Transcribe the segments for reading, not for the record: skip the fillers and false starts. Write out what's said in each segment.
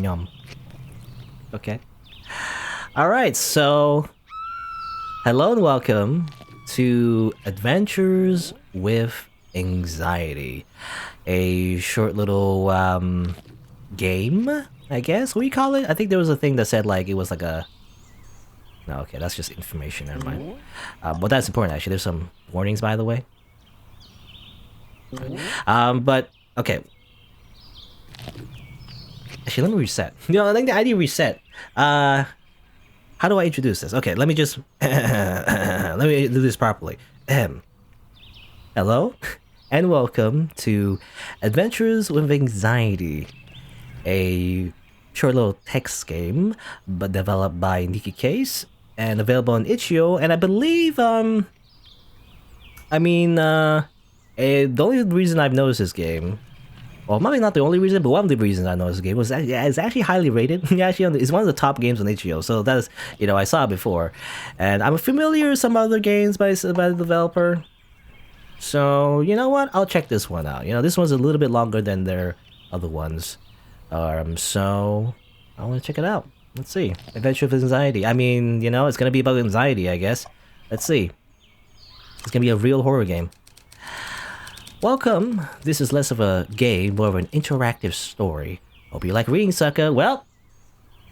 Yum. Okay. Alright, so hello and welcome to Adventures with Anxiety. A short little game, I guess. What do you call it? I think there was a thing that said like it was like a no, okay, that's just information, never mind. But that's important actually. There's some warnings by the way. But okay. Actually, let me reset. I think I need to reset. How do I introduce this? Okay, let me just let me do this properly. Hello, and welcome to Adventures with Anxiety, a short little text game, but developed by Nicky Case and available on itch.io. And I believe, the only reason I've noticed this game. Well, maybe not the only reason, but one of the reasons I know this game was it's actually highly rated. It's one of the top games on itch.io, so that's, I saw it before. And I'm familiar with some other games by the developer. So, you know what? I'll check this one out. This one's a little bit longer than their other ones. So, I want to check it out. Let's see. Adventure with Anxiety. It's going to be about anxiety, I guess. Let's see. It's going to be a real horror game. Welcome. This is less of a game, more of an interactive story. Hope you like reading, sucker. Well,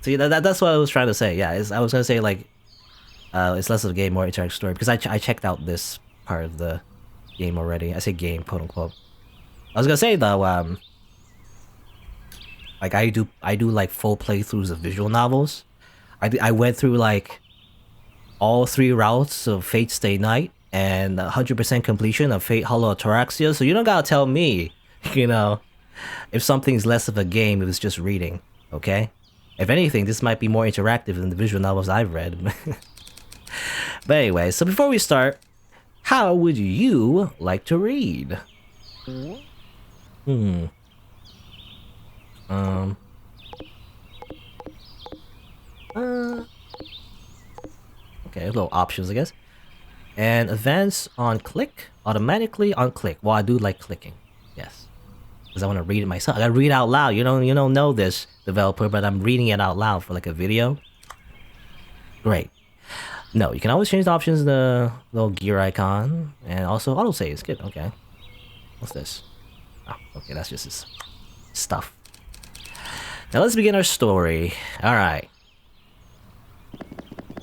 see, that's what I was trying to say. Yeah, I was gonna say like, it's less of a game, more interactive story because I checked out this part of the game already. I say game, quote unquote. I was gonna say though, like I do like full playthroughs of visual novels. I went through like all 3 routes of Fate Stay Night. And 100% completion of Fate Hollow Ataraxia, so you don't gotta tell me, if something's less of a game, if it's just reading, okay? If anything, this might be more interactive than the visual novels I've read. But anyway, so before we start, how would you like to read? Okay, little options, I guess. And advance on click, automatically on click. Well, I do like clicking, yes, because I want to read it myself. I gotta read out loud. You don't know this, developer, but I'm reading it out loud for like a video. Great. No, you can always change the options, the little gear icon, and also autosave is good. Okay, what's this? Oh, okay, that's just this stuff. Now let's begin our story. All right.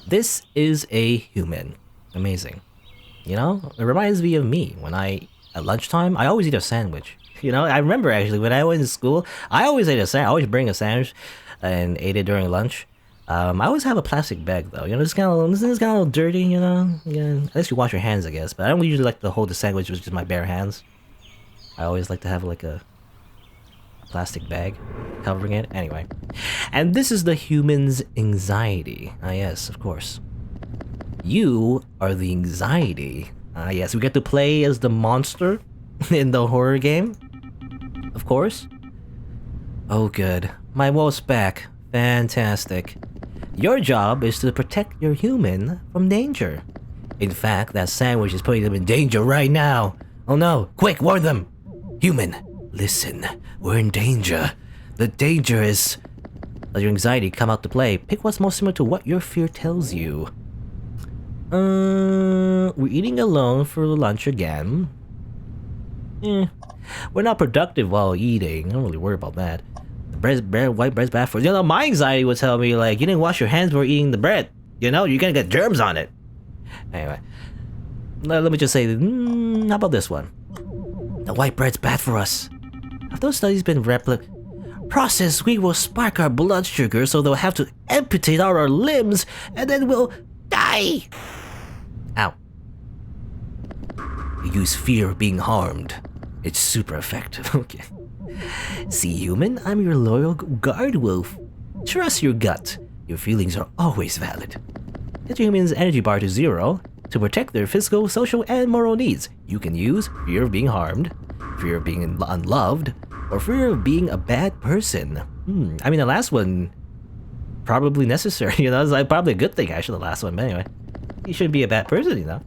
This is a human. Amazing. It reminds me of me when at lunchtime, I always eat a sandwich. I remember actually when I went to school, I always ate a sandwich. I always bring a sandwich and ate it during lunch. I always have a plastic bag though. It's kind of a little dirty. Yeah, at least you wash your hands, I guess. But I don't usually like to hold the sandwich with just my bare hands. I always like to have like a plastic bag covering it. Anyway, and this is the human's anxiety. Ah, yes, of course. You are the anxiety. Yes, we get to play as the monster in the horror game. Of course. Oh good. My wolf's back. Fantastic. Your job is to protect your human from danger. In fact, that sandwich is putting them in danger right now. Oh no, quick, warn them. Human, listen, we're in danger. The danger is... Let your anxiety come out to play. Pick what's most similar to what your fear tells you. We're eating alone for lunch again. We're not productive while eating. I don't really worry about that. The white bread's bad for you. My anxiety would tell me, like, you didn't wash your hands before eating the bread. You're gonna get germs on it. Anyway. Let me just say, how about this one? The white bread's bad for us. Have those studies been processed, we will spike our blood sugar so they'll have to amputate our limbs and then we'll die! Ow. You use fear of being harmed. It's super effective. Okay. See, human, I'm your loyal guard wolf. Trust your gut. Your feelings are always valid. Get your human's energy bar to 0 to protect their physical, social, and moral needs. You can use fear of being harmed, fear of being unloved, or fear of being a bad person. The last one probably necessary. It's like probably a good thing actually. The last one, but anyway, you shouldn't be a bad person.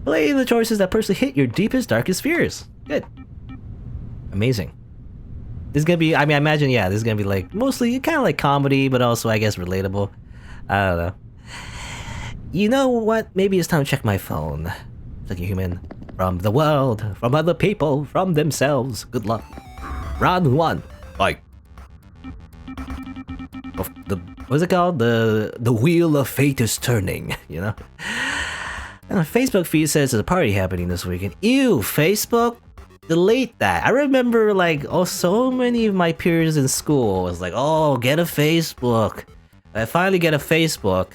Play the choices that personally hit your deepest, darkest fears. Good. Amazing. This is gonna be, I mean, I imagine, yeah, this is gonna be like mostly kind of like comedy, but also, I guess, relatable. I don't know. You know what? Maybe it's time to check my phone. Like a human. From the world, from other people, from themselves. Good luck. Round 1. Like. What's it called? The wheel of fate is turning, you know? And the Facebook feed says there's a party happening this weekend. Ew, Facebook? Delete that. I remember like, oh, so many of my peers in school was like, oh, get a Facebook. I finally get a Facebook.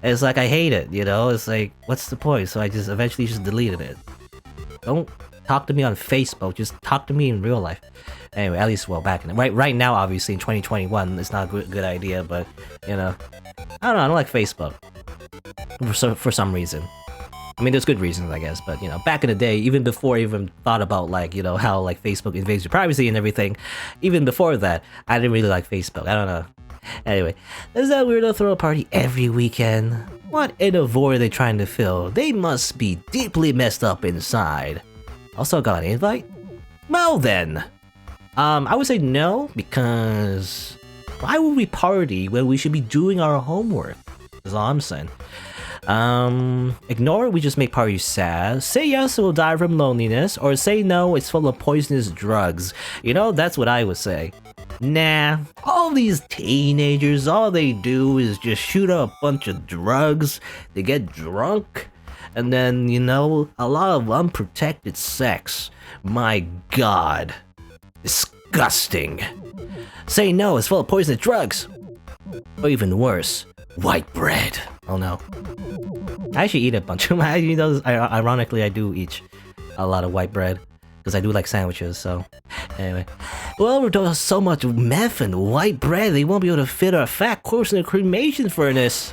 And it's like, I hate it, you know? It's like, what's the point? So I just eventually just deleted it. Don't talk to me on Facebook, just talk to me in real life. Anyway, at least, well, back in right now, obviously, in 2021, it's not a good idea, but, you know, I don't know, I don't like Facebook. For some reason. I mean, there's good reasons, I guess, but, you know, back in the day, even before I even thought about, like, you know, how, like, Facebook invades your privacy and everything, even before that, I didn't really like Facebook. I don't know. Anyway, does that weirdo throw a party every weekend? What inner void are they trying to fill? They must be deeply messed up inside. Also got an invite? Well then. I would say no, because why would we party when we should be doing our homework? That's all I'm saying. Ignore it, we just make parties sad. Say yes, we'll die from loneliness. Or say no, it's full of poisonous drugs. You know, that's what I would say. Nah, all these teenagers, all they do is just shoot up a bunch of drugs, they get drunk, and then, you know, a lot of unprotected sex. My god. Disgusting. Say no, it's full of poisonous drugs. Or even worse, white bread. Oh no. I actually eat a bunch of my, you know, ironically I do eat a lot of white bread. Because I do like sandwiches, so... Anyway. Well, we're doing so much meth and white bread, they won't be able to fit our fat corpse in a cremation furnace.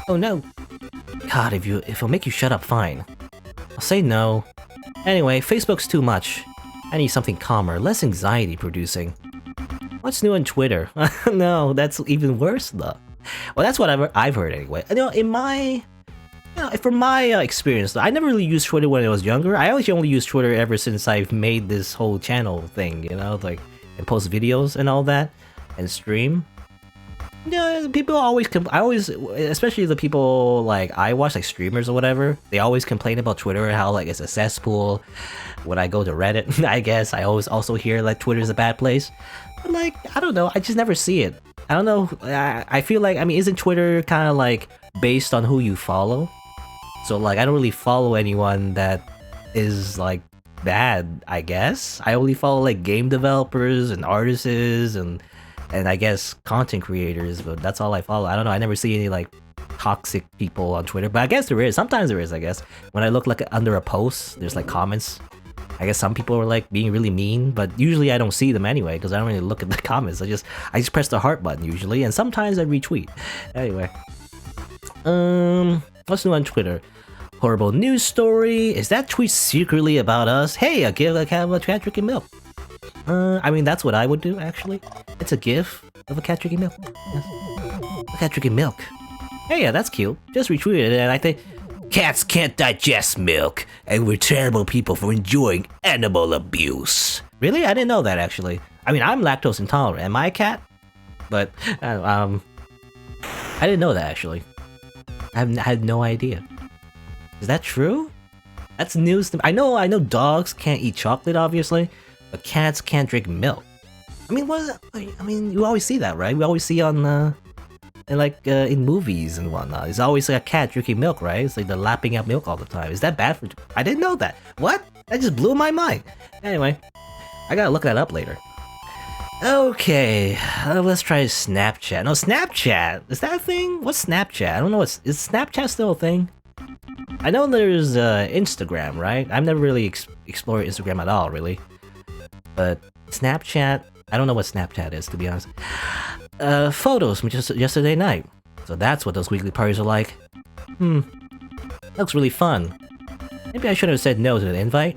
Oh no. God, if it'll make you shut up, fine. I'll say no. Anyway, Facebook's too much. I need something calmer, less anxiety producing. What's new on Twitter? No, that's even worse though. Well, that's what I've heard anyway. You know, in my... You know, from my experience, I never really used Twitter when I was younger. I actually only used Twitter ever since I've made this whole channel thing, you know, like, and post videos and all that, and stream. Yeah, people always especially the people like I watch, like streamers or whatever, they always complain about Twitter and how like it's a cesspool. When I go to Reddit, I guess I always also hear like Twitter's a bad place. But like, I don't know, I just never see it. I don't know, I feel like, I mean, isn't Twitter kind of like based on who you follow? So like, I don't really follow anyone that is like bad, I guess. I only follow like game developers and artists and I guess content creators, but that's all I follow. I don't know, I never see any like toxic people on Twitter, but I guess there is. Sometimes there is, I guess. When I look like under a post, there's like comments. I guess some people are like being really mean, but usually I don't see them anyway because I don't really look at the comments. I just press the heart button usually, and sometimes I retweet. Anyway, what's new on Twitter? Horrible news story. Is that tweet secretly about us? Hey, a GIF of a cat drinking milk. I mean, that's what I would do, actually. It's a GIF of a cat drinking milk. Yes. A cat drinking milk. Hey, yeah, that's cute. Just retweeted it, and I think... Cats can't digest milk, and we're terrible people for enjoying animal abuse. Really? I didn't know that, actually. I mean, I'm lactose intolerant. Am I a cat? But, I didn't know that, actually. I had no idea. Is that true? That's news to me. I know dogs can't eat chocolate, obviously, but cats can't drink milk. I mean, what is that? I mean, you always see that, right? We always see on, in movies and whatnot. There's always like a cat drinking milk, right? It's like they're lapping out milk all the time. Is that bad for... I didn't know that. What? That just blew my mind. Anyway, I gotta look that up later. Okay, let's try Snapchat. No, Snapchat! Is that a thing? What's Snapchat? I don't know is Snapchat still a thing? I know there's Instagram, right? I've never really explored Instagram at all, really. But Snapchat, I don't know what Snapchat is, to be honest. Photos from just yesterday night. So that's what those weekly parties are like. Looks really fun. Maybe I should have said no to the invite.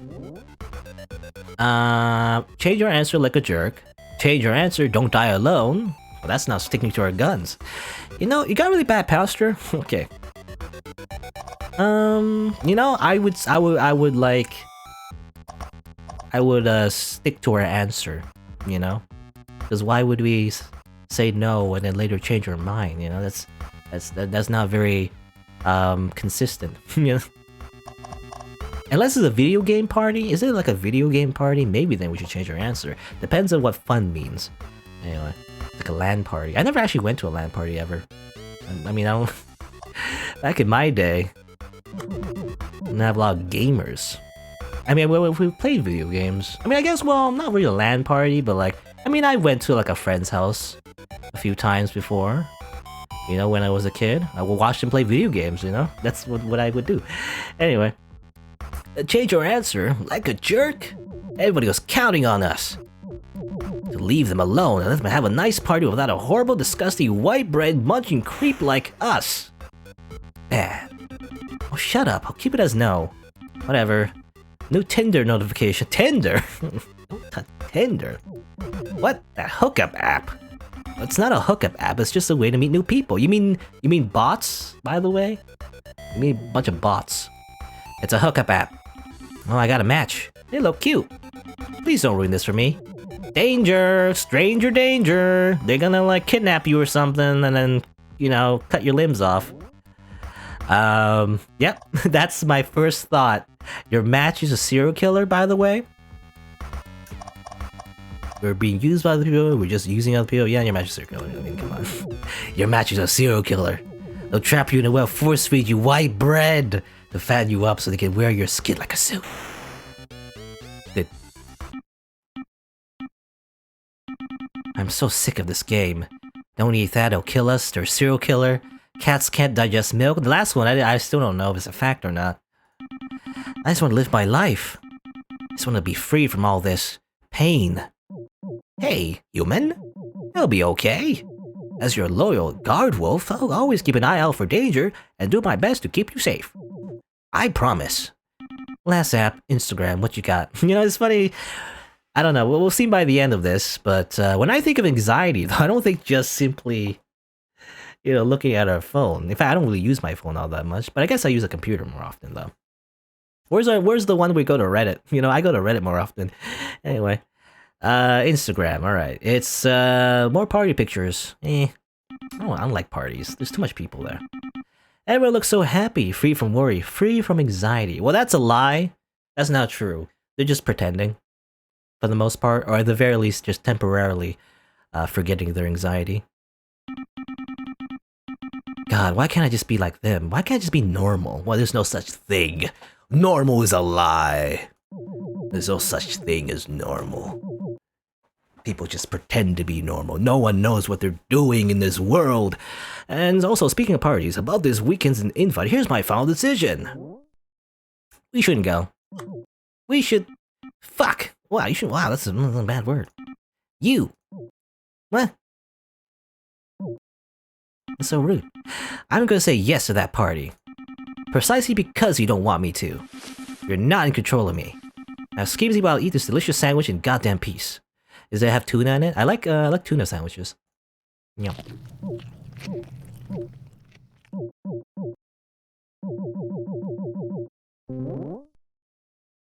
Change your answer like a jerk. Change your answer, don't die alone. Well, that's not sticking to our guns. You know, you got really bad posture. Okay. You know, I would I would stick to our answer, you know? Because why would we say no and then later change our mind, you know? That's not very consistent, you know? Unless it's a video game party. Is it like a video game party? Maybe then we should change our answer. Depends on what fun means. Anyway, like a LAN party. I never actually went to a LAN party ever. I mean, I don't... Back in my day, I didn't have a lot of gamers. I mean, we played video games. I mean, I guess, well, not really a LAN party, but like, I mean, I went to like a friend's house a few times before. You know, when I was a kid, I would watch them play video games, you know? That's what I would do. Anyway, change our answer like a jerk? Everybody was counting on us to leave them alone and let them have a nice party without a horrible, disgusting, white bread munching creep like us. Bad. Oh, shut up. I'll keep it as no. Whatever. New Tinder notification. Tinder? Tinder? What? That hookup app? It's not a hookup app, it's just a way to meet new people. You mean bots, by the way? You mean a bunch of bots. It's a hookup app. Oh, I got a match. They look cute. Please don't ruin this for me. Danger! Stranger danger! They're gonna like kidnap you or something and then, you know, cut your limbs off. Yep, that's my first thought. Your match is a serial killer, by the way. We're being used by other people, we're just using other people. Yeah, your match is a serial killer. I mean, come on. Your match is a serial killer. They'll trap you in a well, force feed you white bread to fatten you up so they can wear your skin like a suit. Good. I'm so sick of this game. Don't eat that, it'll kill us. They're a serial killer. Cats can't digest milk. The last one, I still don't know if it's a fact or not. I just want to live my life. I just want to be free from all this pain. Hey, human. It'll be okay. As your loyal guard wolf, I'll always keep an eye out for danger and do my best to keep you safe. I promise. Last app, Instagram, what you got? You know, it's funny. I don't know. We'll see by the end of this, but when I think of anxiety, I don't think just simply, you know, looking at our phone. In fact, I don't really use my phone all that much, but I guess I use a computer more often, though. Where's the one we go to Reddit? You know, I go to Reddit more often. Anyway, Instagram, alright. It's more party pictures. Oh, I don't like parties. There's too much people there. Everyone looks so happy, free from worry, free from anxiety. Well, that's a lie. That's not true. They're just pretending, for the most part, or at the very least, just temporarily forgetting their anxiety. God, why can't I just be like them? Why can't I just be normal? Well, there's no such thing. Normal is a lie. There's no such thing as normal. People just pretend to be normal. No one knows what they're doing in this world. And also, speaking of parties, about this weekend's invite, here's my final decision. We shouldn't go. We should... Fuck! Wow, you should... Wow, that's a bad word. You! What? That's so rude. I'm gonna say yes to that party. Precisely because you don't want me to. You're not in control of me. Now, Skimsy, while I'll eat this delicious sandwich in goddamn peace. Does it have tuna in it? I like tuna sandwiches. Yeah.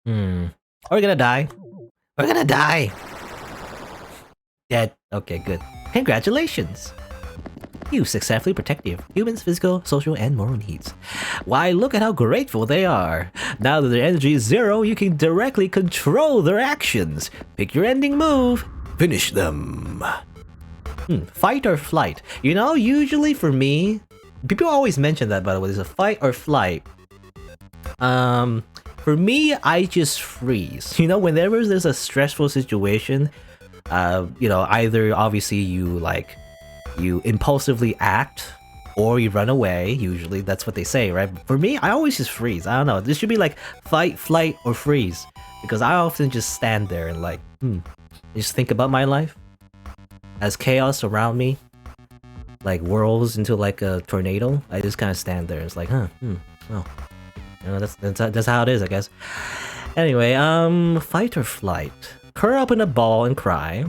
Are we gonna die? We're gonna die! Dead. Okay, good. Congratulations! You successfully protect your humans' physical, social, and moral needs. Why, look at how grateful they are. Now that their energy is zero, you can directly control their actions. Pick your ending move. Finish them. Fight or flight. You know, usually for me, people always mention that, by the way, there's a fight or flight. For me, I just freeze. You know, whenever there's a stressful situation, you know, either obviously you impulsively act, or you run away. Usually, that's what they say, right? For me, I always just freeze. I don't know. This should be like fight, flight, or freeze. Because I often just stand there and like, just think about my life. As chaos around me, like whirls into like a tornado, I just kind of stand there. It's like, oh. You know, that's how it is, I guess. Anyway, fight or flight. Curl up in a ball and cry.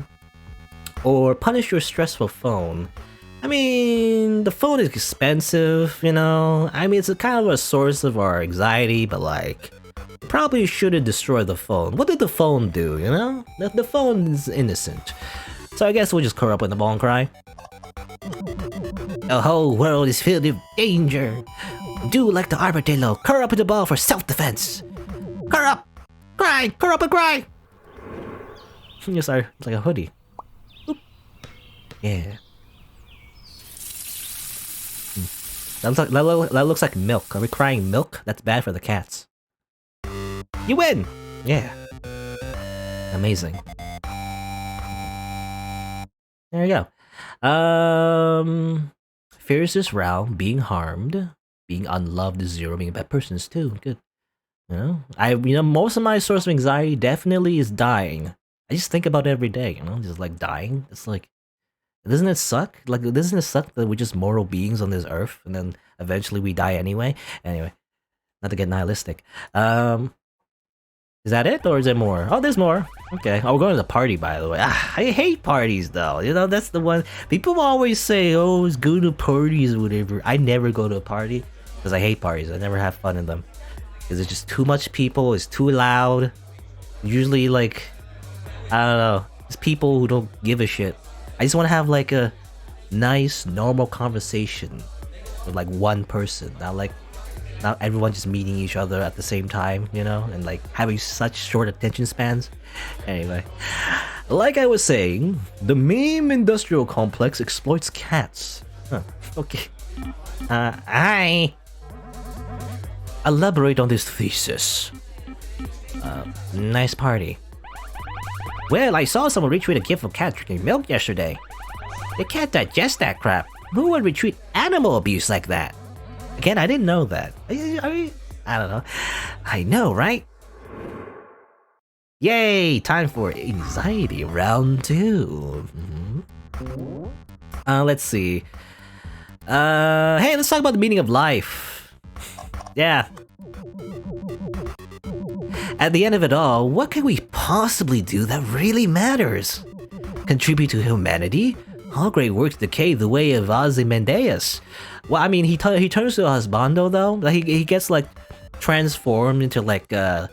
Or punish your stressful phone. I mean, the phone is expensive, you know? I mean, it's a kind of a source of our anxiety, but like, Probably should have destroyed the phone. What did the phone do, you know? The phone is innocent. So I guess we'll just curl up with the ball and cry. The whole world is filled with danger. Do like the armadillo, curl up with the ball for self-defense. Curl up! Cry! Curl up and cry! Yes, it's like a hoodie. Oop. Yeah. That looks like milk. Are we crying milk? That's bad for the cats. You win! Yeah. Amazing. There you go. Fears is realm, being harmed, being unloved is 0, being a bad person is 2. Good. You know, most of my source of anxiety definitely is dying. I just think about it every day, you know, just like dying. It's like, doesn't it suck? Like, doesn't it suck that we're just mortal beings on this earth and then eventually we die anyway? Anyway, not to get nihilistic. Is that it, or is there more? Oh, there's more. Okay. Oh, we're going to the party, by the way. I hate parties, though. You know, that's the one. People always say, oh, let's go to parties or whatever. I never go to a party because I hate parties. I never have fun in them. Because it's just too much people. It's too loud. Usually, like, I don't know. It's people who don't give a shit. I just want to have, like, a nice, normal conversation with, like, one person. Not everyone just meeting each other at the same time, you know, and like having such short attention spans. Anyway, like I was saying, the meme industrial complex exploits cats. Huh, okay. I elaborate on this thesis. Nice party. Well, I saw someone retweet a gif of cat drinking milk yesterday. They can't digest that crap. Who would retweet animal abuse like that? Again, I didn't know that. I don't know. I know, right? Yay! Time for anxiety round 2. Let's see. Hey, let's talk about the meaning of life. Yeah. At the end of it all, what can we possibly do that really matters? Contribute to humanity? All great works decay the way of Ozymandias. Well, I mean, he turns to a husbando though. Like he gets like transformed into like a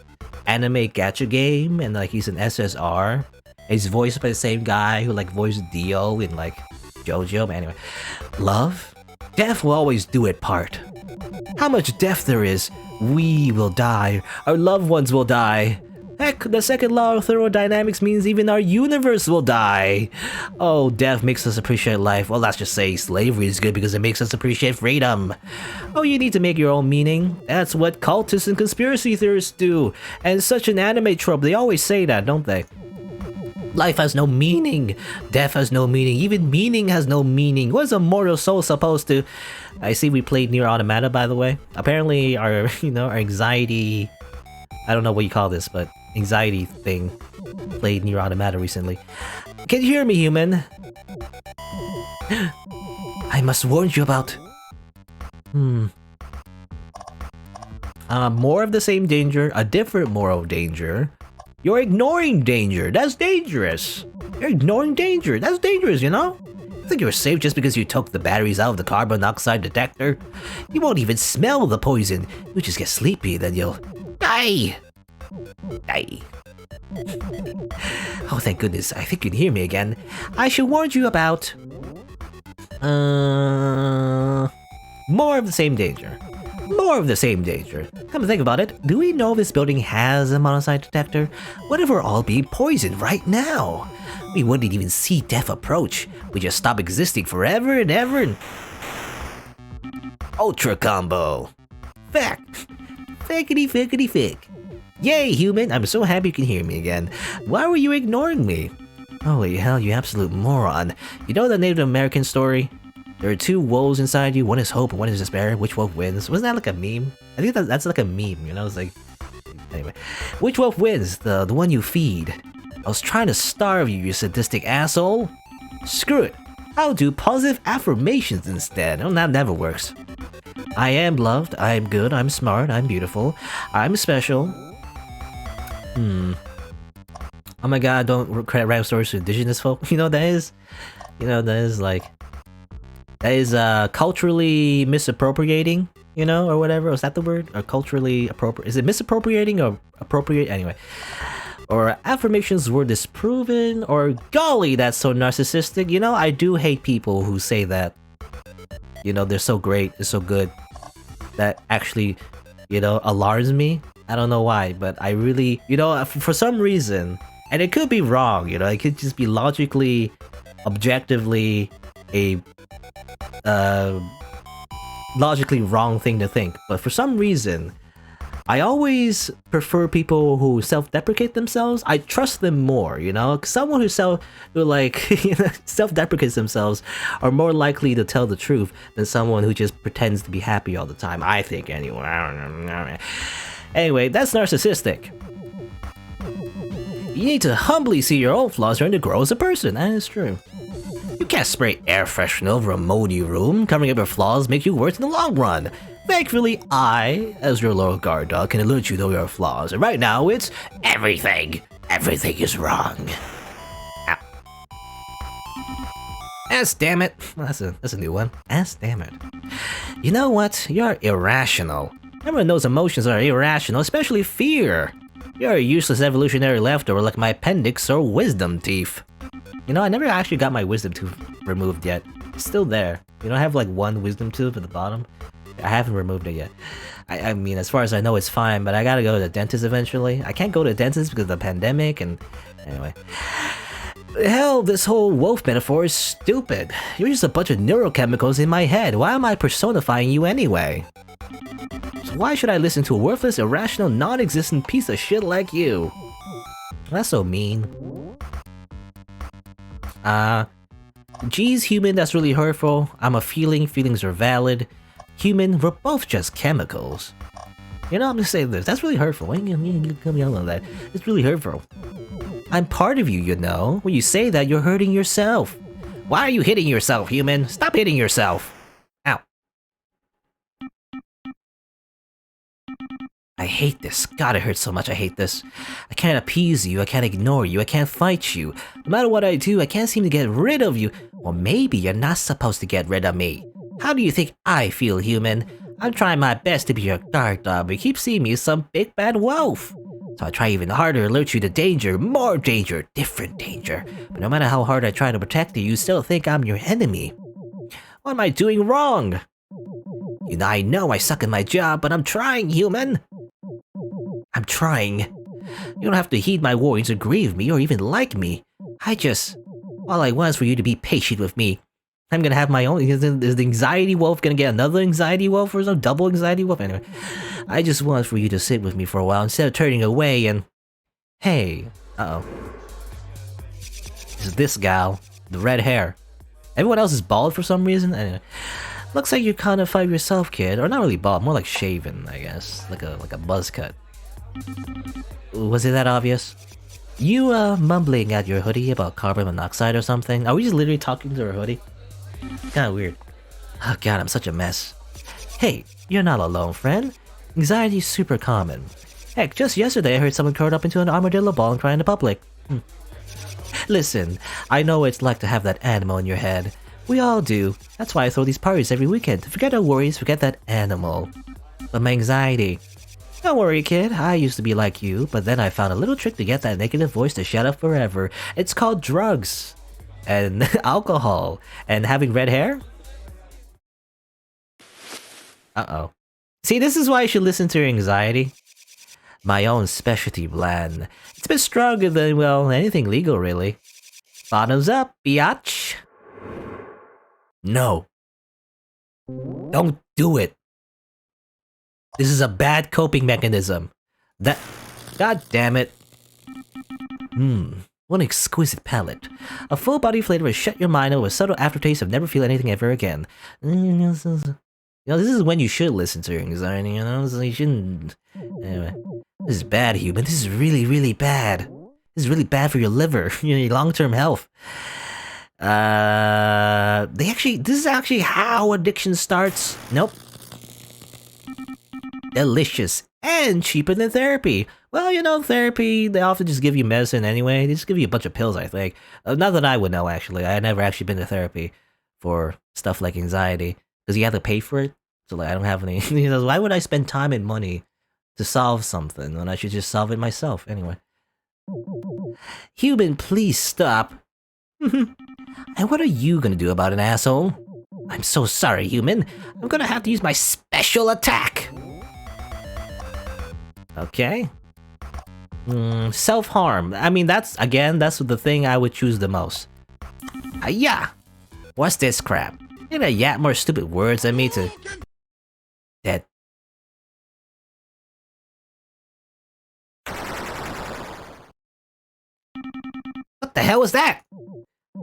anime gacha game, and like he's an SSR. He's voiced by the same guy who like voiced Dio in like JoJo. But anyway, love, death will always do it part. How much death there is, we will die. Our loved ones will die. Heck, the second law of thermodynamics means even our universe will die. Oh, death makes us appreciate life. Well, let's just say slavery is good because it makes us appreciate freedom. Oh, you need to make your own meaning. That's what cultists and conspiracy theorists do. And such an anime trope, they always say that, don't they? Life has no meaning. Death has no meaning. Even meaning has no meaning. What is a mortal soul supposed to... I see we played Nier Automata, by the way. Apparently, our anxiety... I don't know what you call this, but anxiety thing played Nier Automata recently. Can you hear me, human? I must warn you about... more of the same danger, a different moral danger. You're ignoring danger. That's dangerous. You're ignoring danger. That's dangerous, you know? You think you're safe just because you took the batteries out of the carbon monoxide detector? You won't even smell the poison. You just get sleepy, then you'll die. Die. Oh, thank goodness. I think you can hear me again. I should warn you about... more of the same danger. More of the same danger. Come to think about it, do we know this building has a monoxide detector? What if we're all being poisoned right now? We wouldn't even see death approach. We just stop existing forever and ever and... Ultra combo. Fact. Fickety fickety fick. Yay, human! I'm so happy you can hear me again. Why were you ignoring me? Holy hell, you absolute moron. You know the Native American story? There are two wolves inside you, one is hope and one is despair. Which wolf wins? Wasn't that like a meme? I think that's like a meme, you know? It's like... Anyway. Which wolf wins? The one you feed. I was trying to starve you, you sadistic asshole. Screw it. I'll do positive affirmations instead. Oh, that never works. I am loved, I am good, I'm smart, I'm beautiful, I'm special. Oh my god, don't credit rap stories to indigenous folk. You know what that is? You know, that is like... That is culturally misappropriating. you know, or whatever. Was that the word? Or culturally appropriate? Is it misappropriating or appropriate? Anyway. Or affirmations were disproven, or golly, that's so narcissistic. You know, I do hate people who say that. You know, they're so great, they're so good. That actually, you know, alarms me. I don't know why, but I really, you know, for some reason, and it could be wrong, you know, it could just be logically, objectively, a logically wrong thing to think, but for some reason, I always prefer people who self-deprecate themselves. I trust them more, you know? Someone who self-deprecates themselves are more likely to tell the truth than someone who just pretends to be happy all the time. I think, anyway. Anyway, that's narcissistic. You need to humbly see your own flaws in order to grow as a person. That is true. You can't spray air freshener over a moldy room. Covering up your flaws makes you worse in the long run. Thankfully, I, as your loyal guard dog, can alert you to your flaws. And right now, it's everything. Everything is wrong. Ow. Ass damn it. Well, that's a new one. Ass damn it. You know what? You're irrational. Everyone knows emotions are irrational, especially fear. You're a useless evolutionary leftover like my appendix or wisdom teeth. You know, I never actually got my wisdom tooth removed yet. It's still there. You know, I have like one wisdom tooth at the bottom. I haven't removed it yet. I mean, as far as I know, it's fine, but I gotta go to the dentist eventually. I can't go to the dentist because of the pandemic, and anyway. Hell, this whole wolf metaphor is stupid. You're just a bunch of neurochemicals in my head. Why am I personifying you anyway? So why should I listen to a worthless, irrational, non-existent piece of shit like you? That's so mean. Geez, human, that's really hurtful. I'm a feeling, feelings are valid. Human, we're both just chemicals. You know, I'm just saying this. That's really hurtful. Why you come yelling on that? It's really hurtful. I'm part of you, you know. When you say that, you're hurting yourself. Why are you hitting yourself, human? Stop hitting yourself. Ow. I hate this. God, it hurts so much. I hate this. I can't appease you. I can't ignore you. I can't fight you. No matter what I do, I can't seem to get rid of you. Or maybe you're not supposed to get rid of me. How do you think I feel, human? I'm trying my best to be your guard dog, but you keep seeing me as some big bad wolf. So I try even harder to alert you to danger, more danger, different danger. But no matter how hard I try to protect you, you still think I'm your enemy. What am I doing wrong? You know, I know I suck at my job, but I'm trying, human. I'm trying. You don't have to heed my warnings or grieve me or even like me. All I want is for you to be patient with me. I'm gonna have my own. Is the anxiety wolf gonna get another anxiety wolf or some double anxiety wolf? Anyway, I just want for you to sit with me for a while instead of turning away and. Hey, It's this gal, the red hair. Everyone else is bald for some reason. Anyway, looks like you're kind of 5 yourself, kid, or not really bald, more like shaven, I guess, like a buzz cut. Was it that obvious? You mumbling at your hoodie about carbon monoxide or something? Are we just literally talking to our hoodie? Kinda weird. Oh god, I'm such a mess. Hey, you're not alone, friend. Anxiety is super common. Heck, just yesterday I heard someone curled up into an armadillo ball and cry in the public. Listen, I know what it's like to have that animal in your head. We all do. That's why I throw these parties every weekend. Forget our worries, forget that animal. But my anxiety. Don't worry, kid. I used to be like you, but then I found a little trick to get that negative voice to shut up forever. It's called drugs. And alcohol. And having red hair? Uh-oh. See, this is why you should listen to your anxiety. My own specialty blend. It's a bit stronger than, well, anything legal, really. Bottoms up, biatch. No. Don't do it. This is a bad coping mechanism. God damn it. What an exquisite palate. A full body flavor will shut your mind up with subtle aftertaste of never feel anything ever again. This is when you should listen to your anxiety, you know? So you shouldn't... Anyway. This is bad, human. This is really, really bad. This is really bad for your liver, your long-term health. This is actually how addiction starts. Nope. Delicious and cheaper than therapy. Well, you know, therapy, they often just give you medicine anyway. They just give you a bunch of pills, I think. Not that I would know, actually. I had never actually been to therapy for stuff like anxiety. Because you have to pay for it. So like I don't have any. He says, why would I spend time and money to solve something when I should just solve it myself? Anyway. Human, please stop. And what are you gonna do about an asshole? I'm so sorry, human. I'm gonna have to use my special attack. Okay. Self-harm. I mean, that's the thing I would choose the most. Yeah. What's this crap? You're gonna yap more stupid words at me to... Dead. What the hell was that?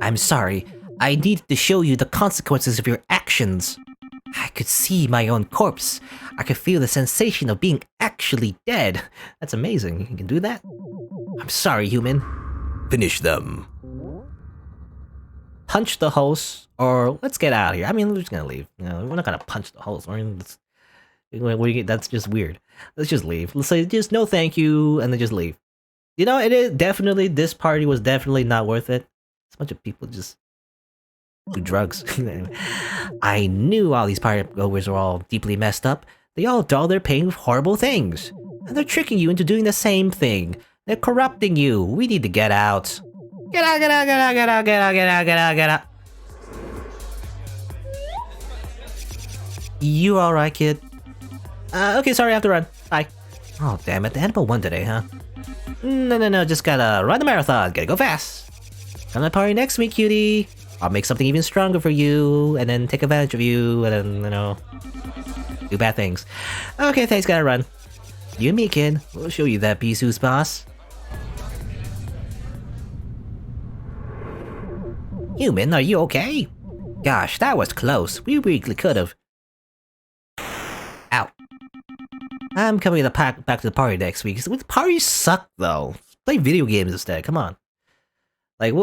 I'm sorry. I needed to show you the consequences of your actions. I could see my own corpse. I could feel the sensation of being actually dead. That's amazing. You can do that? I'm sorry, human. Finish them. Punch the host, or let's get out of here. I mean, we're just gonna leave. You know, we're not gonna punch the host. That's just weird. Let's just leave. Let's say just no thank you, and then just leave. You know, it is definitely, this party was definitely not worth it. It's a bunch of people just do drugs. I knew all these party goers were all deeply messed up. They all dull their pain with horrible things. And they're tricking you into doing the same thing. They're corrupting you. We need to get out. Get out, get out, get out, get out, get out, get out, get out, get out. You alright, kid? Okay, sorry, I have to run. Bye. Oh, damn it. The animal won today, huh? No, just gotta run the marathon. Gotta go fast. Come to the party next week, cutie. I'll make something even stronger for you, and then take advantage of you, and then, you know, do bad things. Okay, thanks, gotta run. You and me, kid. We'll show you that piece who's boss. Human, are you okay? Gosh, that was close. We really could've. Ow. I'm coming back to the party next week. The parties suck, though. Play video games instead, come on. Like,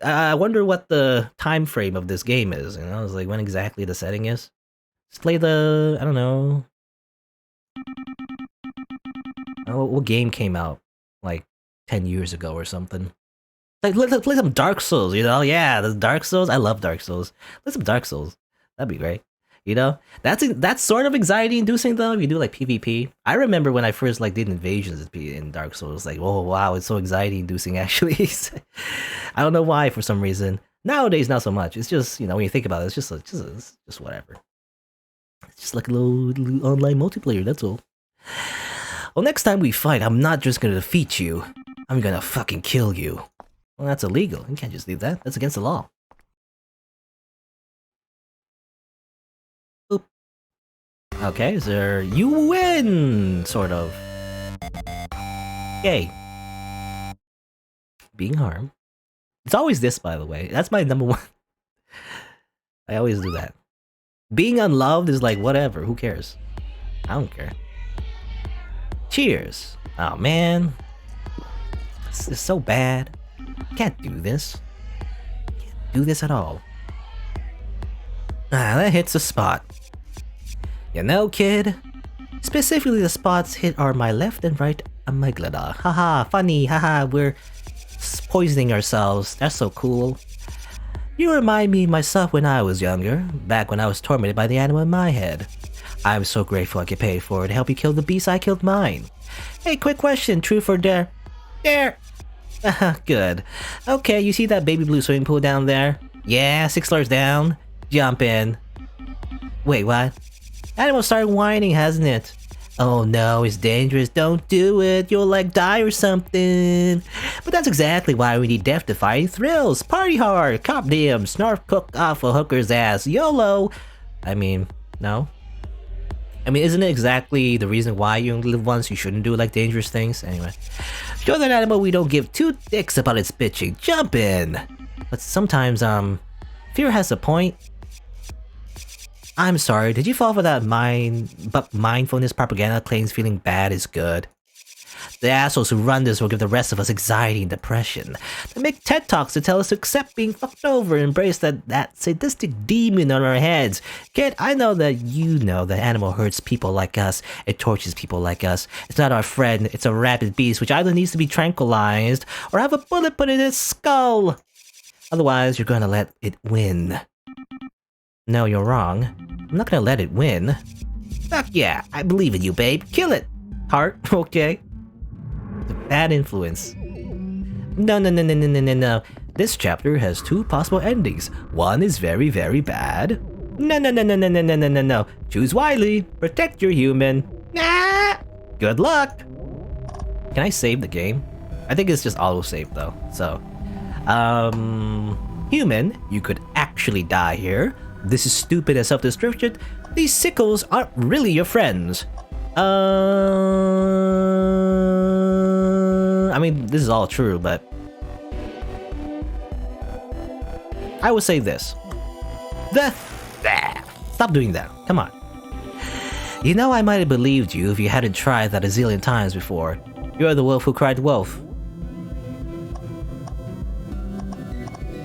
I wonder what the time frame of this game is, you know? It's like, when exactly the setting is. Just play the, I don't know. What game came out, like, 10 years ago or something? Like, let's play some Dark Souls, you know? Yeah, the Dark Souls. I love Dark Souls. Play some Dark Souls. That'd be great. You know? That's sort of anxiety-inducing, though, if you do, like, PvP. I remember when I first, like, did invasions in Dark Souls. Like, oh, wow, it's so anxiety-inducing, actually. I don't know why, for some reason. Nowadays, not so much. It's just, you know, when you think about it, it's just whatever. It's just like a little online multiplayer, that's all. Well, next time we fight, I'm not just gonna defeat you. I'm gonna fucking kill you. Well, that's illegal. You can't just do that. That's against the law. Oop. Okay, so you win, sort of. Yay. Being harmed. It's always this, by the way. That's my number one. I always do that. Being unloved is like, whatever, who cares? I don't care. Cheers. Oh, man. This is so bad. Can't do this. Can't do this at all. Ah, that hits a spot. You know, kid? Specifically, the spots hit are my left and right amygdala. Haha, funny, haha, we're poisoning ourselves. That's so cool. You remind me of myself when I was younger, back when I was tormented by the animal in my head. I'm so grateful I get paid for it to help you kill the beast I killed mine. Hey, quick question, truth or dare? Dare! Good. Okay, you see that baby blue swimming pool down there? Yeah, 6 floors down. Jump in. Wait, what? Animal started whining, hasn't it? Oh no, it's dangerous, don't do it, you'll like die or something. But that's exactly why we need death-defying thrills. Party hard, cop damn, snarf cook off a hooker's ass, YOLO! I mean, no? I mean, isn't it exactly the reason why you only live once? You shouldn't do like dangerous things? Anyway. Show that animal we don't give 2 dicks about its bitching. Jump in! But sometimes, fear has a point. I'm sorry, did you fall for that mindfulness propaganda claims feeling bad is good? The assholes who run this will give the rest of us anxiety and depression. They make TED Talks to tell us to accept being fucked over and embrace that sadistic demon on our heads. Kid, I know that you know the animal hurts people like us. It tortures people like us. It's not our friend, it's a rabid beast which either needs to be tranquilized or have a bullet put in its skull. Otherwise, you're gonna let it win. No, you're wrong. I'm not gonna let it win. Fuck yeah, I believe in you, babe. Kill it! Heart, okay. The bad influence. No, no, no, no, no, no, no, no. This chapter has two possible endings. One is very, very bad. No, no, no, no, no, no, no, no, no, no. Choose wisely. Protect your human. Nah! Good luck! Can I save the game? I think it's just auto-save though, so... Human, you could actually die here. This is stupid and self-destructive. These sickles aren't really your friends. I mean, this is all true, but... I would say this. Stop doing that. Come on. You know, I might have believed you if you hadn't tried that a zillion times before. You're the wolf who cried wolf.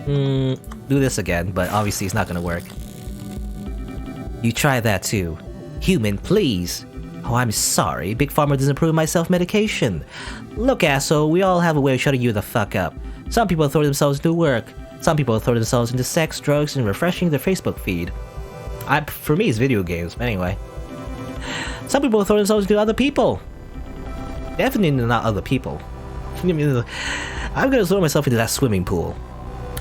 Do this again, but obviously it's not gonna work. You try that too. Human, please. Oh, I'm sorry. Big Pharma doesn't approve of my self-medication. Look, asshole, we all have a way of shutting you the fuck up. Some people throw themselves into work. Some people throw themselves into sex, drugs, and refreshing their Facebook feed. For me, it's video games, but anyway. Some people throw themselves into other people. Definitely not other people. I'm gonna throw myself into that swimming pool.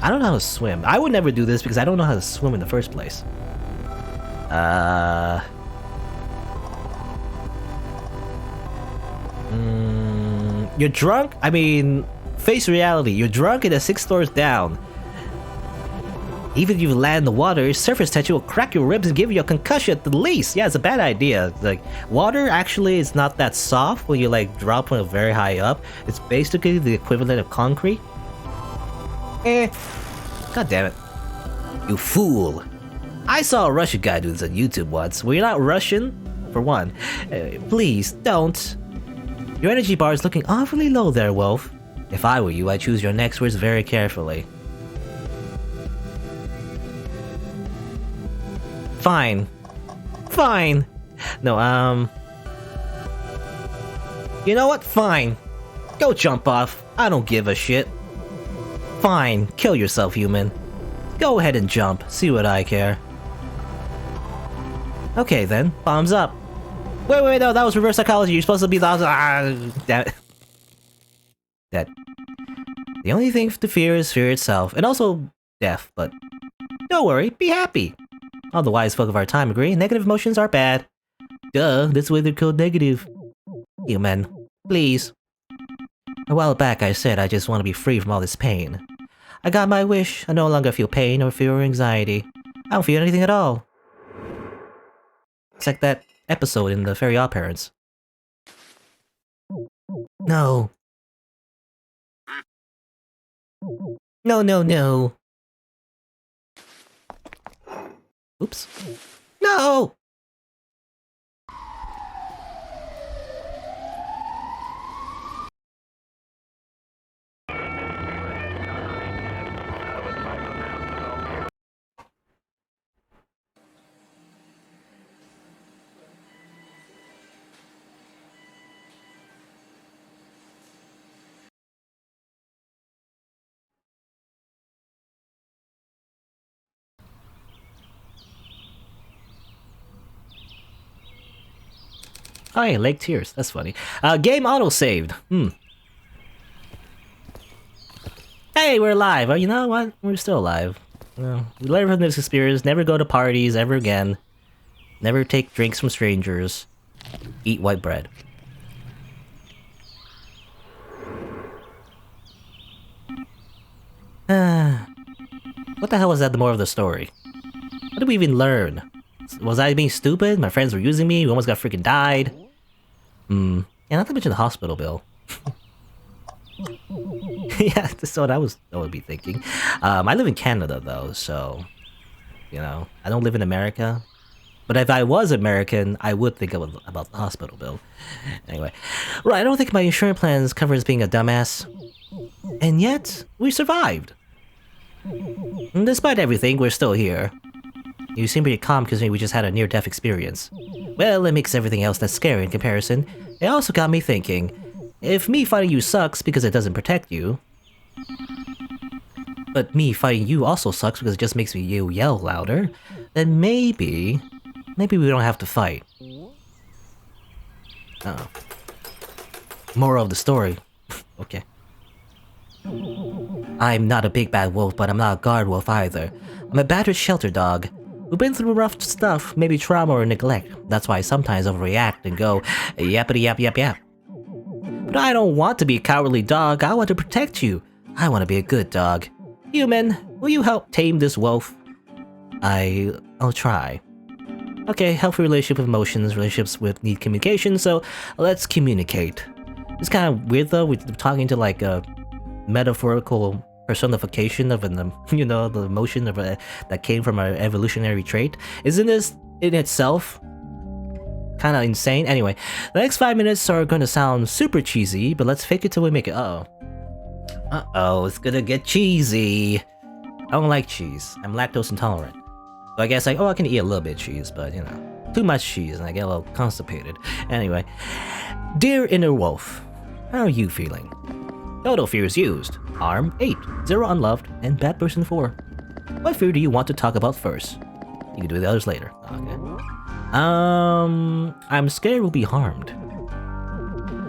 I don't know how to swim. I would never do this because I don't know how to swim in the first place. You're drunk? I mean, face reality. You're drunk and 6 floors down. Even if you land in the water, surface tension will crack your ribs and give you a concussion at the least. Yeah, it's a bad idea. Like, water actually is not that soft when you like drop from very high up. It's basically the equivalent of concrete. God damn it. You fool. I saw a Russian guy do this on YouTube once. Well, you're not Russian, for one. Please, don't. Your energy bar is looking awfully low there, Wolf. If I were you, I'd choose your next words very carefully. Fine. Fine. No, you know what? Fine. Go jump off. I don't give a shit. Fine. Kill yourself, human. Go ahead and jump. See what I care. Okay then. Bombs up. Wait, no, that was reverse psychology. You're supposed to be the... damn it. Dead. The only thing to fear is fear itself. And also death, but... Don't worry. Be happy. All the wise folk of our time agree, negative emotions are bad. Duh, that's why they're called negative. Human, please. A while back I said I just want to be free from all this pain. I got my wish, I no longer feel pain or fear or anxiety. I don't feel anything at all. It's like that episode in the Fairy Godparents. No. No, no, no. Oops. No! Oh yeah, Lake Tears. That's funny. Game auto-saved. Hey, we're alive. Oh, you know what? We're still alive. We learn from this experience. Never go to parties ever again. Never take drinks from strangers. Eat white bread. What the hell was that the moral of the story? What did we even learn? Was I being stupid? My friends were using me? We almost got freaking died? Yeah, not to mention the hospital bill. Yeah, that's what I would be thinking. I live in Canada though, so... You know, I don't live in America. But if I was American, I would think about the hospital bill. Anyway. Right, I don't think my insurance plans covers being a dumbass. And yet, we survived. And despite everything, we're still here. You seem pretty calm because we just had a near-death experience. Well, it makes everything else less scary in comparison. It also got me thinking, if me fighting you sucks because it doesn't protect you, but me fighting you also sucks because it just makes you yell louder, then maybe Maybe we don't have to fight. Uh-oh. Moral of the story. Okay. I'm not a big bad wolf, but I'm not a guard wolf either. I'm a battered shelter dog. We've been through rough stuff, maybe trauma or neglect. That's why I sometimes overreact and go, yappity yap yap yap. But I don't want to be a cowardly dog, I want to protect you. I want to be a good dog. Human, will you help tame this wolf? I'll try. Okay, healthy relationship with emotions, relationships with need communication, so let's communicate. It's kind of weird though, we're talking to like a metaphorical personification of an, you know, the emotion of that came from our evolutionary trait. Isn't this in itself kind of insane? Anyway, the next 5 minutes are gonna sound super cheesy, but let's fake it till we make it. Uh-oh, it's gonna get cheesy. I don't like cheese. I'm lactose intolerant. So I guess like, I can eat a little bit of cheese, but you know, too much cheese and I get a little constipated. Anyway, dear inner wolf, how are you feeling? Total fears used. Harm 8, 0 unloved, and bad person 4. What fear do you want to talk about first? You can do the others later. Okay. I'm scared we'll be harmed.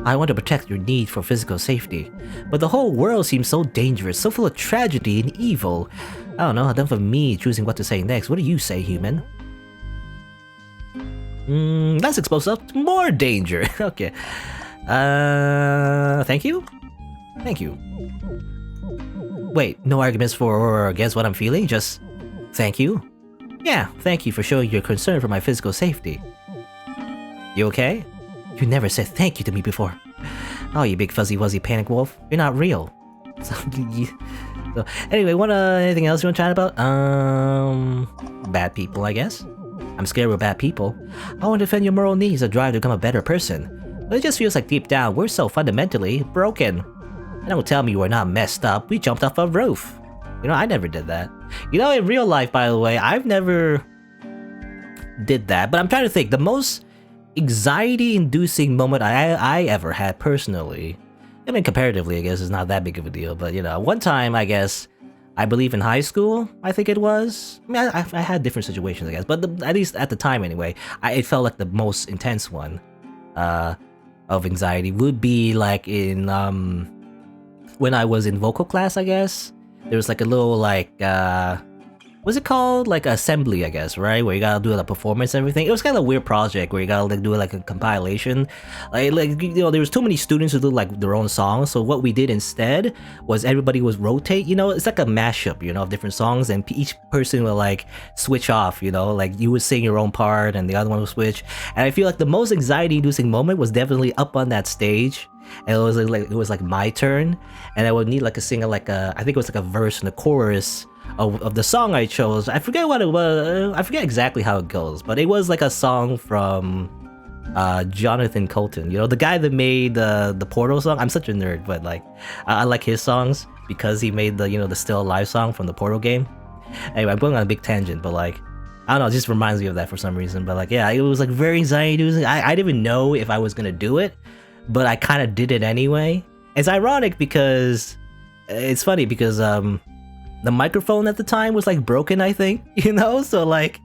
I want to protect your need for physical safety, but the whole world seems so dangerous, so full of tragedy and evil. I don't know, enough of me choosing what to say next. What do you say, human? Let's expose us to more danger. Okay. Thank you? Thank you. Wait, no arguments for or against what I'm feeling, just thank you? Yeah, thank you for showing your concern for my physical safety. You okay? You never said thank you to me before. Oh, you big fuzzy wuzzy panic wolf. You're not real. So anyway, anything else you want to chat about? Bad people, I guess. I'm scared we're bad people. I want to defend your moral needs, a drive to become a better person. But it just feels like deep down, we're so fundamentally broken. And don't tell me we're not messed up, we jumped off a roof. You know, I never did that. You know, in real life, by the way, I've never did that. But I'm trying to think, the most anxiety-inducing moment I ever had personally, I mean, comparatively, I guess it's not that big of a deal, but you know, one time, I guess, I believe in high school, I think it was. I mean, I had different situations, I guess, but at least at the time anyway, it felt like the most intense one of anxiety would be like in, when I was in vocal class, I guess. There was like a little like, what's it called? Like assembly, I guess, right? Where you gotta do the performance and everything. It was kind of a weird project where you gotta like do like a compilation. Like you know, there was too many students who do like their own songs. So what we did instead was everybody was rotate. You know, it's like a mashup, you know, of different songs, and each person will like switch off. You know, like you would sing your own part, and the other one would switch. And I feel like the most anxiety-inducing moment was definitely up on that stage. And it was like my turn, and I would need like a singer, like I think it was like a verse and a chorus of the song I chose. I forget what it was. I forget exactly how it goes, but it was like a song from Jonathan Colton. You know, the guy that made the Portal song. I'm such a nerd, but like I like his songs because he made the Still Alive song from the Portal game. Anyway, I'm going on a big tangent, but like I don't know, it just reminds me of that for some reason. But like yeah, it was like very anxiety-inducing. I didn't even know if I was gonna do it, but I kind of did it anyway. It's ironic because it's funny because the microphone at the time was like broken, I think, you know, so like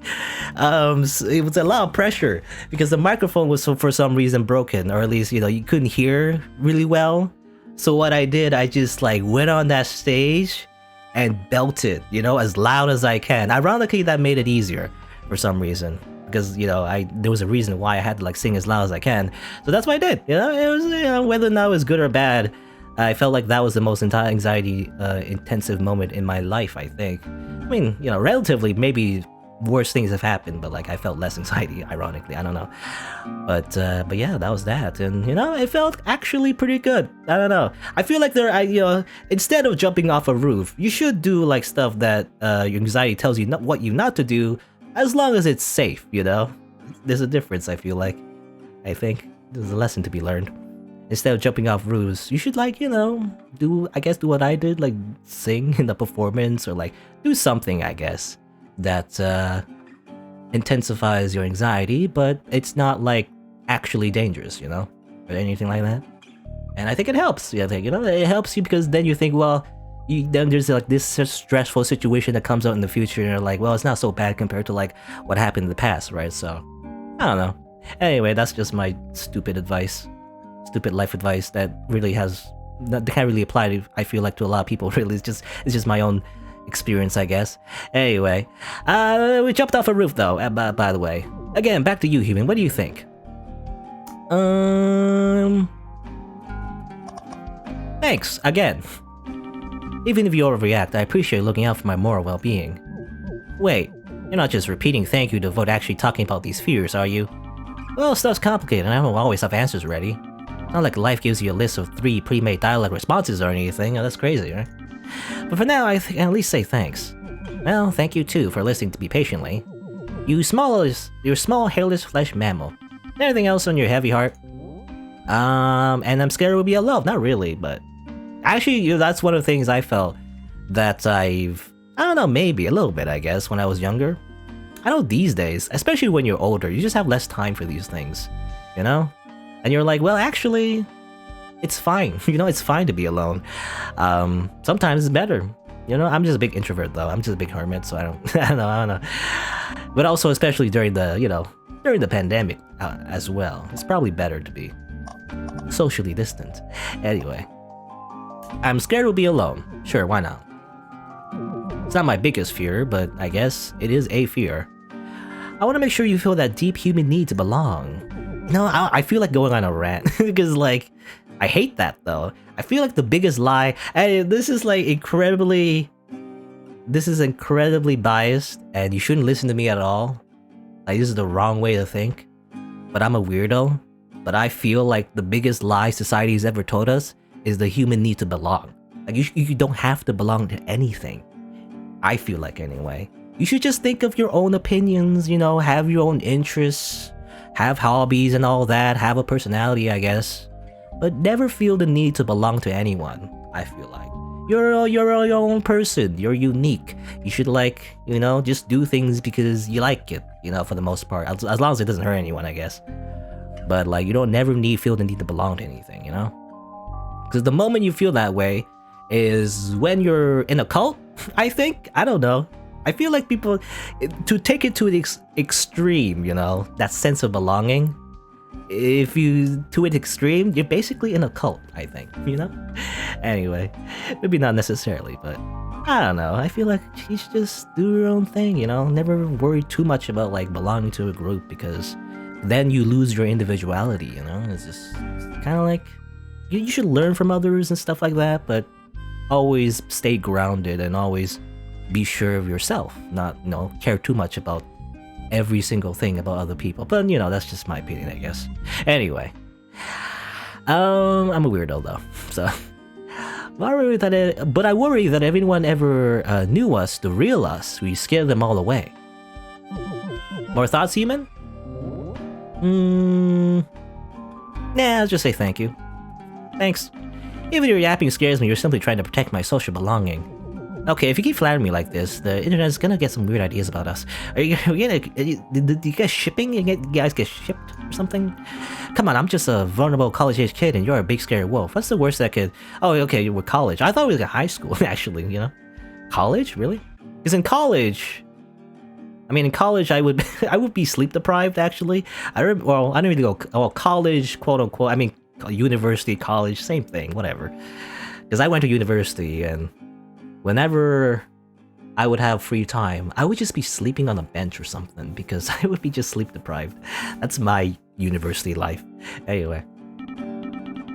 so it was a lot of pressure because the microphone was for some reason broken, or at least, you know, you couldn't hear really well. So what I did, I just like went on that stage and belted, you know, as loud as I can. Ironically, that made it easier for some reason, because, you know, there was a reason why I had to like sing as loud as I can. So that's what I did. You know, it was, you know, whether or not it was good or bad, I felt like that was the most anxiety intensive moment in my life, I think. I mean, you know, relatively, maybe worse things have happened, but like I felt less anxiety, ironically. I don't know. But yeah, that was that. And, you know, it felt actually pretty good. I don't know. I feel like you know, instead of jumping off a roof, you should do like stuff that your anxiety tells you what you not to do, as long as it's safe, you know? There's a difference, I feel like. I think there's a lesson to be learned. Instead of jumping off roofs, you should, like, you know, do what I did, like sing in the performance, or like do something, I guess, that intensifies your anxiety, but it's not like actually dangerous, you know, or anything like that. And I think it helps. Yeah, I think, you know, it helps you because then you think, well, then there's like this stressful situation that comes out in the future, and you're like, well, it's not so bad compared to like what happened in the past, right? So I don't know. Anyway, that's just my stupid life advice that really that can't really apply to, I feel like, to a lot of people. Really, it's just my own experience, I guess. Anyway, we jumped off a roof though. By the way, again, back to you, human. What do you think? Thanks again. Even if you overreact, I appreciate looking out for my moral well-being. Wait, you're not just repeating thank you to avoid actually talking about these fears, are you? Well, stuff's complicated and I don't always have answers ready. Not like life gives you a list of 3 pre-made dialogue responses or anything. Oh, that's crazy, right? But for now, I can at least say thanks. Well, thank you too for listening to me patiently. You're small hairless flesh mammal. Anything else on your heavy heart? And I'm scared we'll be alone. Not really, but actually, that's one of the things I felt that I don't know, maybe a little bit, I guess, when I was younger. I know these days, especially when you're older, you just have less time for these things, you know? And you're like, well, actually, it's fine. It's fine to be alone. Sometimes it's better. I'm just a big introvert, though. I'm just a big hermit, so I don't know. But also, especially during the pandemic as well, it's probably better to be socially distant. Anyway, I'm scared we'll be alone. Sure, why not? It's not my biggest fear, but I guess it is a fear. I want to make sure you feel that deep human need to belong. I feel like going on a rant because, like, I hate that though. I feel like the biggest lie, and this is incredibly biased, and you shouldn't listen to me at all. Like, this is the wrong way to think. But I'm a weirdo. But I feel like the biggest lie society's ever told us is the human need to belong. Like, you don't have to belong to anything. I feel like, anyway. You should just think of your own opinions, have your own interests, have hobbies and all that, have a personality, I guess. But never feel the need to belong to anyone, I feel like. You're your own person, you're unique. You should just do things because you like it, for the most part. As long as it doesn't hurt anyone, I guess. But you don't never feel the need to belong to anything, Because the moment you feel that way is when you're in a cult, I think. I don't know. I feel like people, to take it to the extreme, that sense of belonging, if you to it extreme, you're basically in a cult, I think, Anyway, maybe not necessarily, but I don't know. I feel like you should just do your own thing, Never worry too much about belonging to a group, because then you lose your individuality, It's just kind of like you should learn from others and stuff like that, but always stay grounded and always be sure of yourself, not care too much about every single thing about other people. But that's just my opinion, I guess. Anyway, I'm a weirdo though, so but I worry that if anyone ever knew us, the real us, we scare them all away. More thoughts, human? Nah, I'll just say thank you. Thanks. Even your yapping scares me, you're simply trying to protect my social belonging. Okay, if you keep flattering me like this, the internet is gonna get some weird ideas about us. Are you guys shipping? You guys get shipped or something? Come on, I'm just a vulnerable college-age kid and you're a big scary wolf. What's the worst that could... Oh, okay, you were college. I thought it was like high school, actually, College? Really? Because in college... in college, I would be sleep deprived, actually. I don't really go... college, quote-unquote. University, college, same thing, whatever. Because I went to university, and whenever I would have free time, I would just be sleeping on a bench or something, because I would be just sleep deprived. That's my university life. Anyway,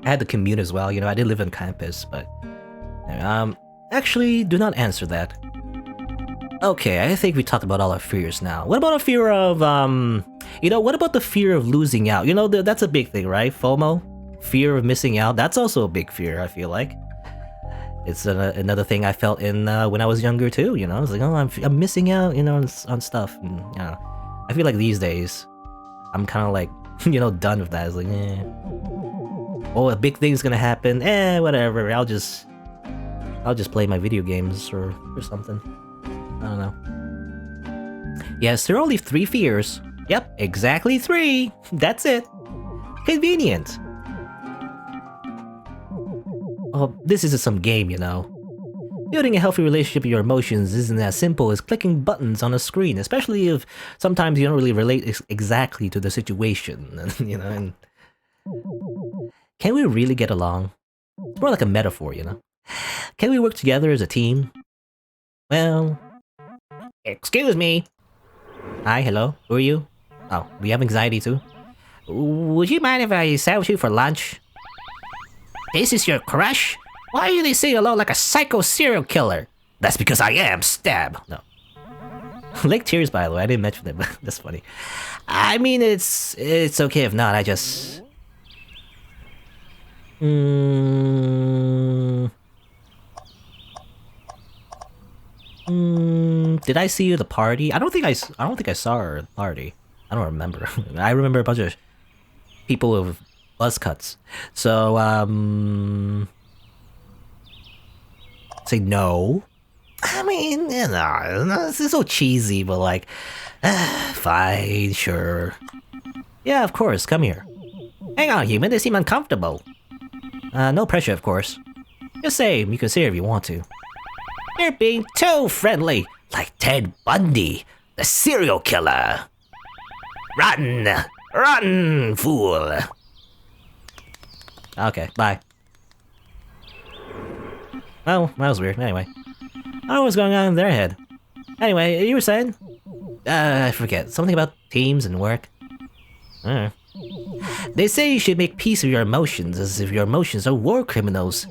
I had to commute as well, I did live on campus, but... actually, do not answer that. Okay, I think we talked about all our fears now. What about a fear of, what about the fear of losing out? That's a big thing, right? FOMO? Fear of missing out. That's also a big fear, I feel like. It's another thing I felt in when I was younger too, I was like, oh, I'm missing out, on stuff. And, I feel like these days, I'm kind of like, done with that. It's like, oh, a big thing's gonna happen. Whatever. I'll just play my video games or something. I don't know. Yes, there are only 3 fears. Yep, exactly 3. That's it. Convenient. Oh, this isn't some game, Building a healthy relationship with your emotions isn't as simple as clicking buttons on a screen, especially if sometimes you don't really relate exactly to the situation, and can we really get along? It's more like a metaphor, Can we work together as a team? Well, excuse me. Hi, hello, who are you? Oh, we have anxiety too? Would you mind if I sat with you for lunch? This is your crush? Why are they saying hello like a psycho serial killer? That's because I am, stab. No. Lake tears, by the way, I didn't mention that, but that's funny. I mean, it's okay if not, I just... Did I see you at the party? I don't think I saw her at the party. I don't remember. I remember a bunch of people with buzz cuts. So, say no. I mean, this is so cheesy, but like, fine, sure. Yeah, of course, come here. Hang on, human, they seem uncomfortable. No pressure, of course. Just say, you can say it if you want to. You're being too friendly, like Ted Bundy, the serial killer. Run! Run, fool! Okay, bye. Well, that was weird. Anyway. I don't know what's going on in their head. Anyway, you were saying? I forget. Something about teams and work. They say you should make peace with your emotions, as if your emotions are war criminals.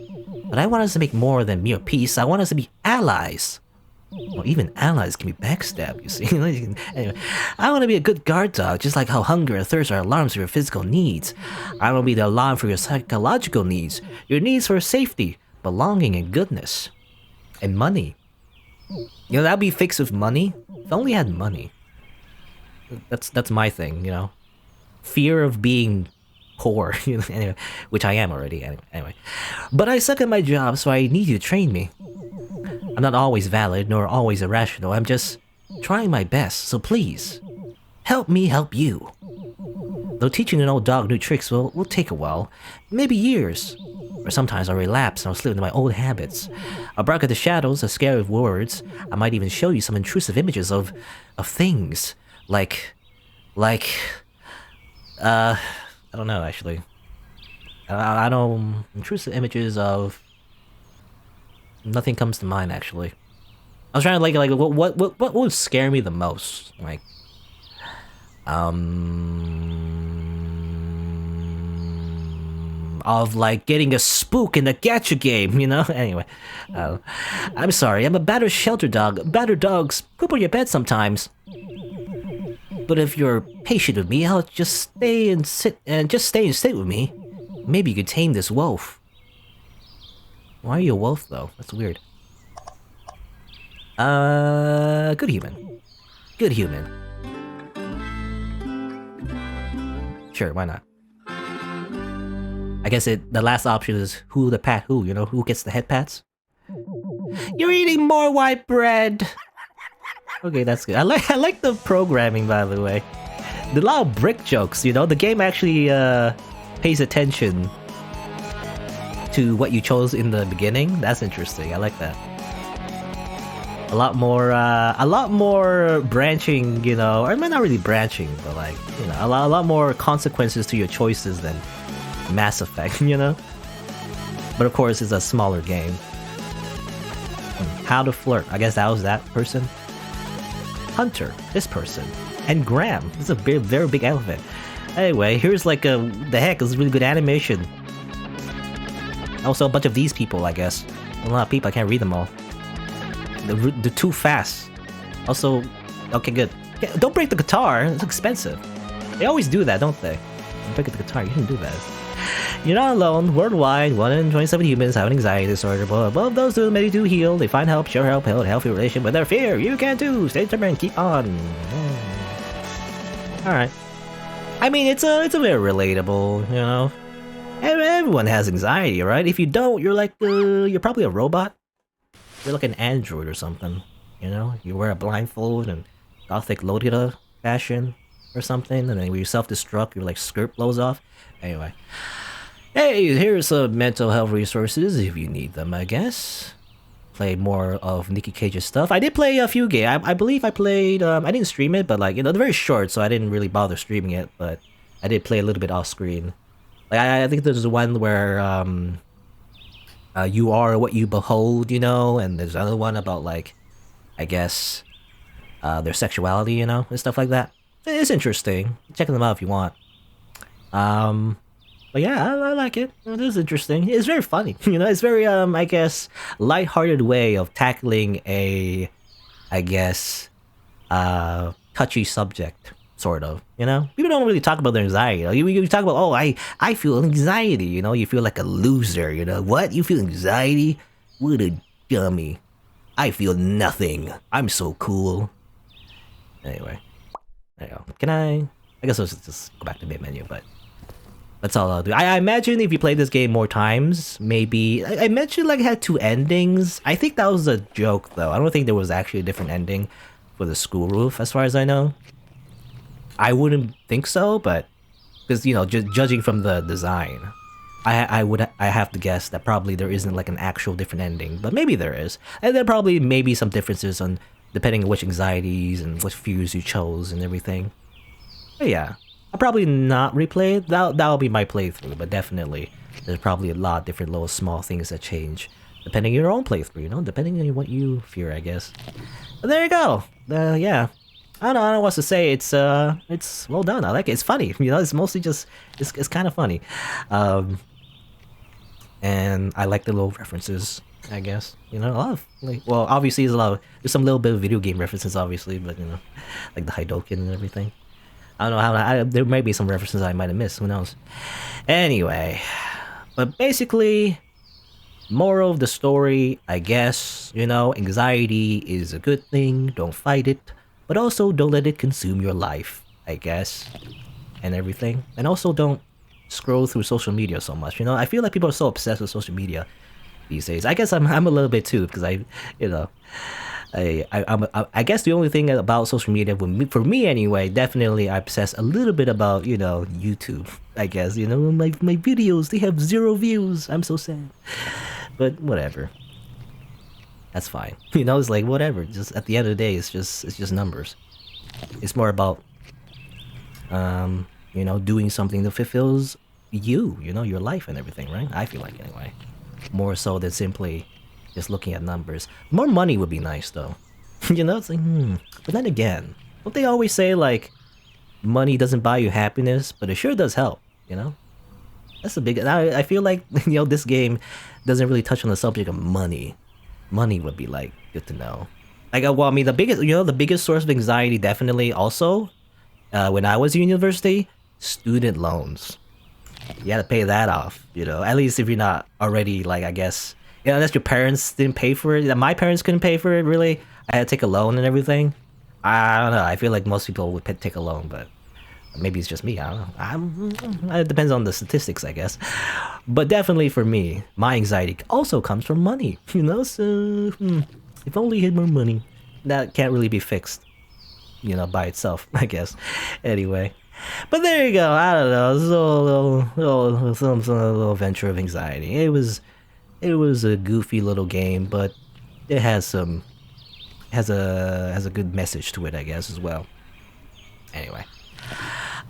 But I want us to make more than mere peace. I want us to be allies. Well, even allies can be backstabbed, you see. Anyway, I want to be a good guard dog, just like how hunger and thirst are alarms for your physical needs. I want to be the alarm for your psychological needs, your needs for safety, belonging, and goodness. And money. That'd be fixed with money. If I only had money. That's my thing, Fear of being poor, anyway, which I am already, anyway. But I suck at my job, so I need you to train me. I'm not always valid, nor always irrational. I'm just trying my best, so please, help me help you. Though teaching an old dog new tricks will take a while, maybe years. Or sometimes I'll relapse and I'll slip into my old habits. I'll bark at the shadows, I'll scare with words. I might even show you some intrusive images of things. Like... I don't know, actually. I don't... Intrusive images of... Nothing comes to mind, actually. I was trying to what would scare me the most? Like... Of like getting a spook in the gacha game, Anyway, I'm sorry. I'm a battered shelter dog. Battered dogs poop on your bed sometimes. But if you're patient with me, I'll just stay and sit with me. Maybe you could tame this wolf. Why are you a wolf though? That's weird. Good human. Good human. Sure, why not? I guess the last option is who the pat who, who gets the head pats? You're eating more white bread! Okay, that's good. I like the programming, by the way. The lot of brick jokes, the game actually pays attention to what you chose in the beginning. That's interesting. I like that. A lot more branching, or not really branching, but like, a lot more consequences to your choices than Mass Effect, But of course, it's a smaller game. How to flirt. I guess that was that person. Hunter, this person. And Graham. This is a very big elephant. Anyway, here's like the heck, this is really good animation. Also, a bunch of these people, I guess. A lot of people, I can't read them all. They're too fast. Also, okay, good. Don't break the guitar, it's expensive. They always do that, don't they? Break the guitar, you shouldn't do that. You're not alone. Worldwide, 1 in 27 humans have an anxiety disorder, but above those who many do heal, they find help, share help, build a healthy relationship with their fear. You can too. Stay determined, keep on. Alright. I mean, it's a bit relatable, Everyone has anxiety, right? If you don't, you're like, you're probably a robot. You're like an android or something, You wear a blindfold and gothic Lolita fashion or something, and then when you self-destruct, your like skirt blows off. Anyway. Hey, here's some mental health resources if you need them, I guess. play more of Nicky Cage's stuff. I did play a few games. I believe I played. I didn't stream it, but like they're very short, so I didn't really bother streaming it. But I did play a little bit off screen. Like I think there's one where you are what you behold, and there's another one about like, I guess, their sexuality, and stuff like that. It's interesting. Check them out if you want. But yeah, I like it. It is interesting. It's very funny. It's very I guess lighthearted way of tackling a, I guess, touchy subject, sort of. People don't really talk about their anxiety. You talk about, oh, I feel anxiety. You feel like a loser. What? You feel anxiety? What a dummy. I feel nothing. I'm so cool. Anyway, there you go. Can I guess I'll just go back to main menu, but that's all I'll do. I imagine if you play this game more times, maybe I mentioned like it had two endings. I think that was a joke though. I don't think there was actually a different ending for the school roof, as far as I know. I wouldn't think so, but because just judging from the design, I have to guess that probably there isn't like an actual different ending, but maybe there is, and there probably maybe some differences on depending on which anxieties and what fears you chose and everything. But yeah, I'll probably not replay it. That'll be my playthrough, but definitely there's probably a lot of different little small things that change depending on your own playthrough, depending on what you fear, I guess. But there you go. Yeah. I don't know what to say. It's well done. I like it. It's funny. It's mostly just it's kind of funny. And I like the little references, I guess. A lot of well, obviously there's some little bit of video game references, obviously, but like the Hadoken and everything. I don't know how there may be some references I might have missed. Who knows? Anyway, but basically, moral of the story, I guess, anxiety is a good thing. Don't fight it, but also don't let it consume your life, I guess, and everything. And also don't scroll through social media so much. I feel like people are so obsessed with social media these days. I guess I'm a little bit too, because I guess the only thing about social media, for me anyway, definitely I obsess a little bit about, YouTube, I guess. My videos, they have 0 views. I'm so sad. But whatever. That's fine. It's like, whatever. Just at the end of the day, it's just numbers. It's more about, doing something that fulfills you, your life and everything, right? I feel like anyway. More so than simply just looking at numbers. More money would be nice though. It's like, But then again, don't they always say like, money doesn't buy you happiness, but it sure does help, That's a big, I feel like, this game doesn't really touch on the subject of money. Money would be like, good to know. Like, well, I mean, the biggest source of anxiety definitely also, when I was in university, student loans. You had to pay that off, at least if you're not already, like, I guess, unless your parents didn't pay for it. My parents couldn't pay for it, really. I had to take a loan and everything. I don't know. I feel like most people would take a loan, but maybe it's just me. I don't know. It depends on the statistics, I guess. But definitely for me, my anxiety also comes from money, So if only you had more money. That can't really be fixed, by itself, I guess. Anyway. But there you go. I don't know. This is a little venture of anxiety. It was a goofy little game, but it has a good message to it, I guess, as well. Anyway,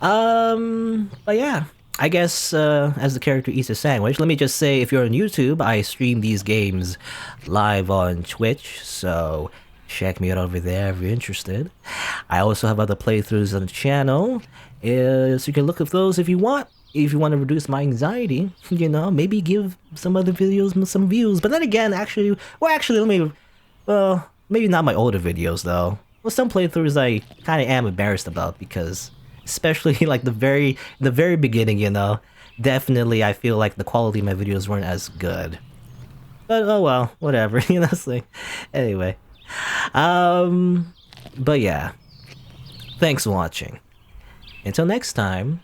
but yeah, I guess as the character eats a sandwich, let me just say, if you're on YouTube, I stream these games live on Twitch, so check me out over there if you're interested. I also have other playthroughs on the channel, so you can look at those if you want. If you want to reduce my anxiety, maybe give some other videos some views. But then again, maybe not my older videos though. Well, some playthroughs I kind of am embarrassed about, because especially like the very beginning, definitely I feel like the quality of my videos weren't as good. But oh well, whatever, it's like, anyway. But yeah, thanks for watching. Until next time,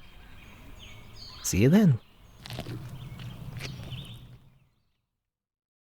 see you then.